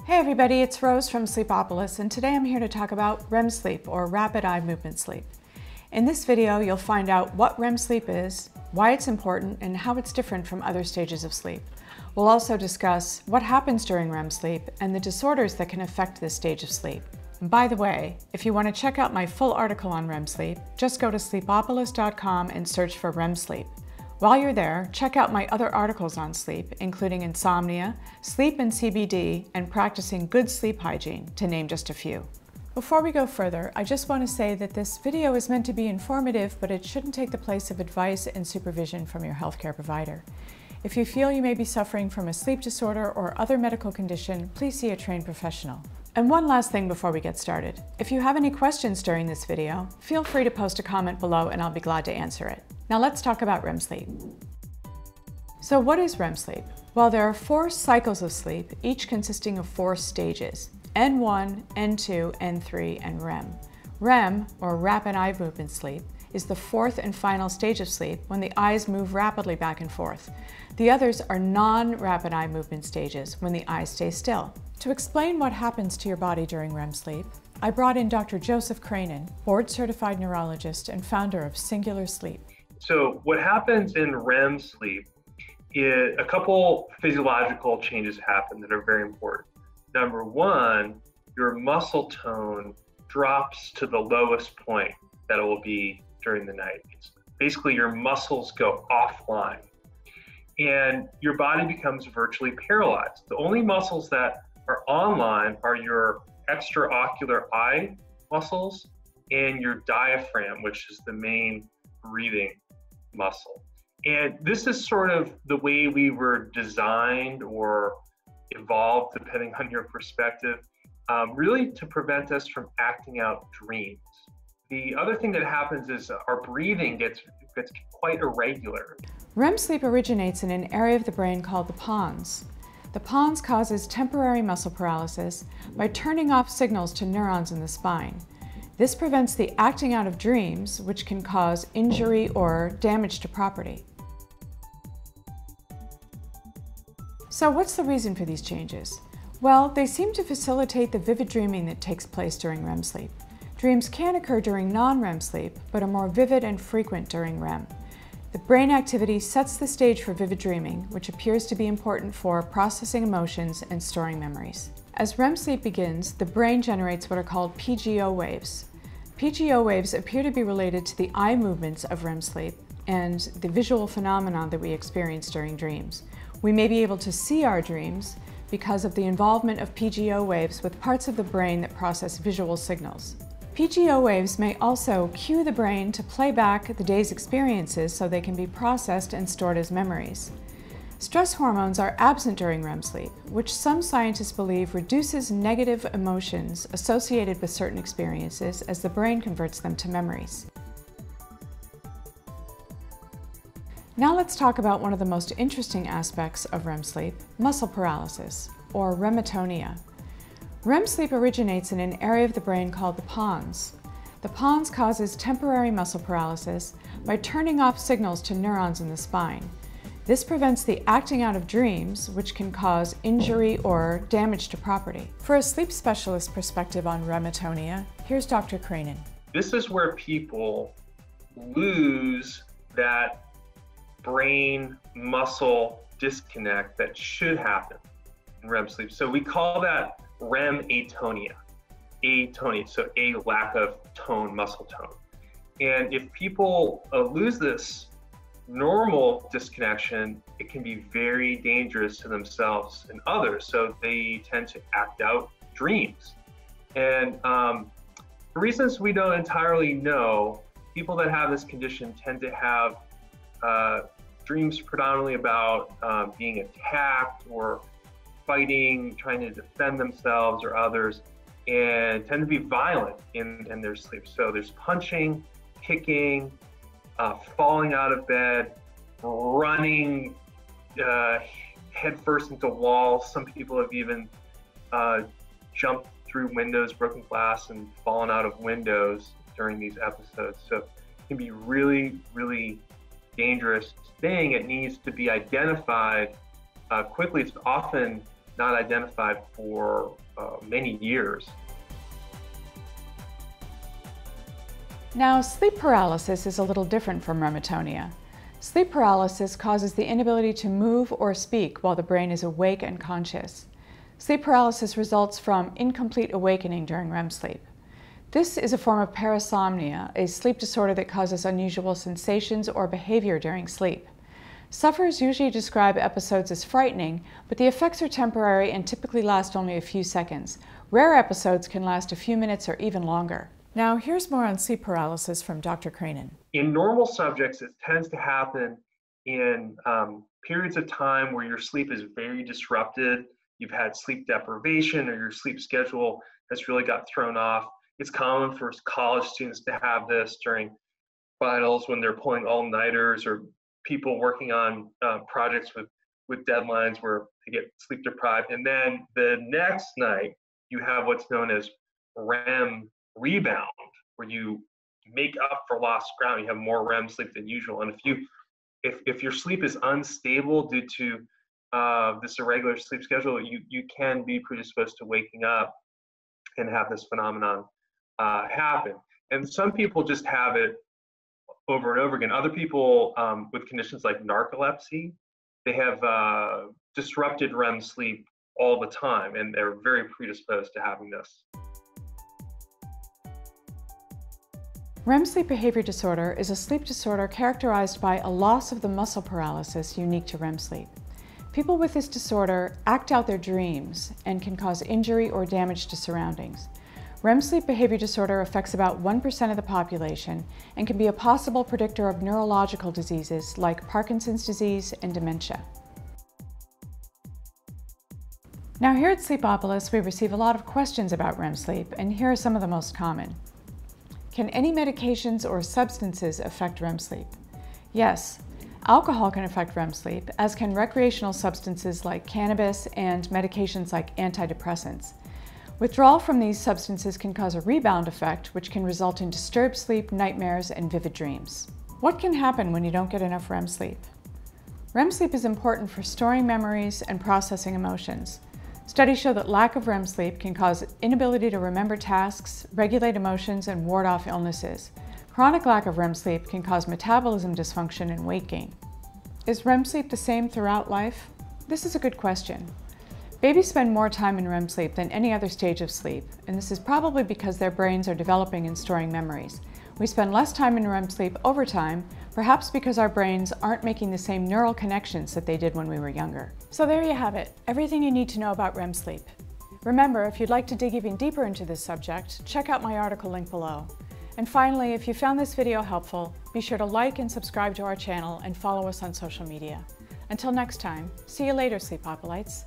Hey everybody, it's Rose from Sleepopolis, and today I'm here to talk about REM sleep, or rapid eye movement sleep. In this video, you'll find out what REM sleep is, why it's important, and how it's different from other stages of sleep. We'll also discuss what happens during REM sleep and the disorders that can affect this stage of sleep. And by the way, if you want to check out my full article on REM sleep, just go to sleepopolis.com and search for REM sleep. While you're there, check out my other articles on sleep, including insomnia, sleep and CBD, and practicing good sleep hygiene, to name just a few. Before we go further, I just want to say that this video is meant to be informative, but it shouldn't take the place of advice and supervision from your healthcare provider. If you feel you may be suffering from a sleep disorder or other medical condition, please see a trained professional. And one last thing before we get started. If you have any questions during this video, feel free to post a comment below and I'll be glad to answer it. Now let's talk about REM sleep. So what is REM sleep? Well, there are 4 cycles of sleep, each consisting of 4 stages: N1, N2, N3, and REM. REM, or rapid eye movement sleep, is the 4th and final stage of sleep when the eyes move rapidly back and forth. The others are non-rapid eye movement stages, when the eyes stay still. To explain what happens to your body during REM sleep, I brought in Dr. Joseph Cranen, board-certified neurologist and founder of Singular Sleep. So what happens in REM sleep is a couple physiological changes happen that are very important. Number one, your muscle tone drops to the lowest point that it will be during the night. It's basically your muscles go offline and your body becomes virtually paralyzed. The only muscles that are online are your extraocular eye muscles and your diaphragm, which is the main breathing muscle. And this is sort of the way we were designed or evolved, depending on your perspective, really to prevent us from acting out dreams. The other thing that happens is our breathing gets quite irregular. REM sleep originates in an area of the brain called the pons. The pons causes temporary muscle paralysis by turning off signals to neurons in the spine. This prevents the acting out of dreams, which can cause injury or damage to property. So what's the reason for these changes? Well, they seem to facilitate the vivid dreaming that takes place during REM sleep. Dreams can occur during non-REM sleep, but are more vivid and frequent during REM. The brain activity sets the stage for vivid dreaming, which appears to be important for processing emotions and storing memories. As REM sleep begins, the brain generates what are called PGO waves. PGO waves appear to be related to the eye movements of REM sleep and the visual phenomena that we experience during dreams. We may be able to see our dreams because of the involvement of PGO waves with parts of the brain that process visual signals. PGO waves may also cue the brain to play back the day's experiences so they can be processed and stored as memories. Stress hormones are absent during REM sleep, which some scientists believe reduces negative emotions associated with certain experiences as the brain converts them to memories. Now let's talk about one of the most interesting aspects of REM sleep, muscle paralysis, or REM-atonia. REM sleep originates in an area of the brain called the pons. The pons causes temporary muscle paralysis by turning off signals to neurons in the spine. This prevents the acting out of dreams, which can cause injury or damage to property. For a sleep specialist perspective on REM-atonia, here's Dr. Cranen. This is where people lose that brain muscle disconnect that should happen in REM sleep. So we call that REM-atonia. Atonia, so a lack of tone, muscle tone. And if people lose this normal disconnection, it can be very dangerous to themselves and others. So they tend to act out dreams. And for reasons we don't entirely know, people that have this condition tend to have dreams predominantly about being attacked or fighting, trying to defend themselves or others, and tend to be violent in their sleep. So there's punching, kicking, falling out of bed, running headfirst into walls. Some people have even jumped through windows, broken glass, and fallen out of windows during these episodes. So it can be really, really dangerous thing. It needs to be identified quickly. It's often not identified for many years. Now, sleep paralysis is a little different from REM-atonia. Sleep paralysis causes the inability to move or speak while the brain is awake and conscious. Sleep paralysis results from incomplete awakening during REM sleep. This is a form of parasomnia, a sleep disorder that causes unusual sensations or behavior during sleep. Sufferers usually describe episodes as frightening, but the effects are temporary and typically last only a few seconds. Rare episodes can last a few minutes or even longer. Now, here's more on sleep paralysis from Dr. Cranen. In normal subjects, it tends to happen in periods of time where your sleep is very disrupted. You've had sleep deprivation or your sleep schedule has really got thrown off. It's common for college students to have this during finals when they're pulling all-nighters, or people working on projects with deadlines where they get sleep deprived. And then the next night, you have what's known as REM rebound, where you make up for lost ground. You have more REM sleep than usual. And if your sleep is unstable due to this irregular sleep schedule, you can be predisposed to waking up and have this phenomenon happen. And some people just have it over and over again. Other people with conditions like narcolepsy, they have disrupted REM sleep all the time, and they're very predisposed to having this. REM sleep behavior disorder is a sleep disorder characterized by a loss of the muscle paralysis unique to REM sleep. People with this disorder act out their dreams and can cause injury or damage to surroundings. REM sleep behavior disorder affects about 1% of the population and can be a possible predictor of neurological diseases like Parkinson's disease and dementia. Now, here at Sleepopolis, we receive a lot of questions about REM sleep, and here are some of the most common. Can any medications or substances affect REM sleep? Yes, alcohol can affect REM sleep, as can recreational substances like cannabis and medications like antidepressants. Withdrawal from these substances can cause a rebound effect, which can result in disturbed sleep, nightmares, and vivid dreams. What can happen when you don't get enough REM sleep? REM sleep is important for storing memories and processing emotions. Studies show that lack of REM sleep can cause inability to remember tasks, regulate emotions, and ward off illnesses. Chronic lack of REM sleep can cause metabolism dysfunction and weight gain. Is REM sleep the same throughout life? This is a good question. Babies spend more time in REM sleep than any other stage of sleep, and this is probably because their brains are developing and storing memories. We spend less time in REM sleep over time, perhaps because our brains aren't making the same neural connections that they did when we were younger. So there you have it, everything you need to know about REM sleep. Remember, if you'd like to dig even deeper into this subject, check out my article linked below. And finally, if you found this video helpful, be sure to like and subscribe to our channel and follow us on social media. Until next time, see you later, Sleepopolites.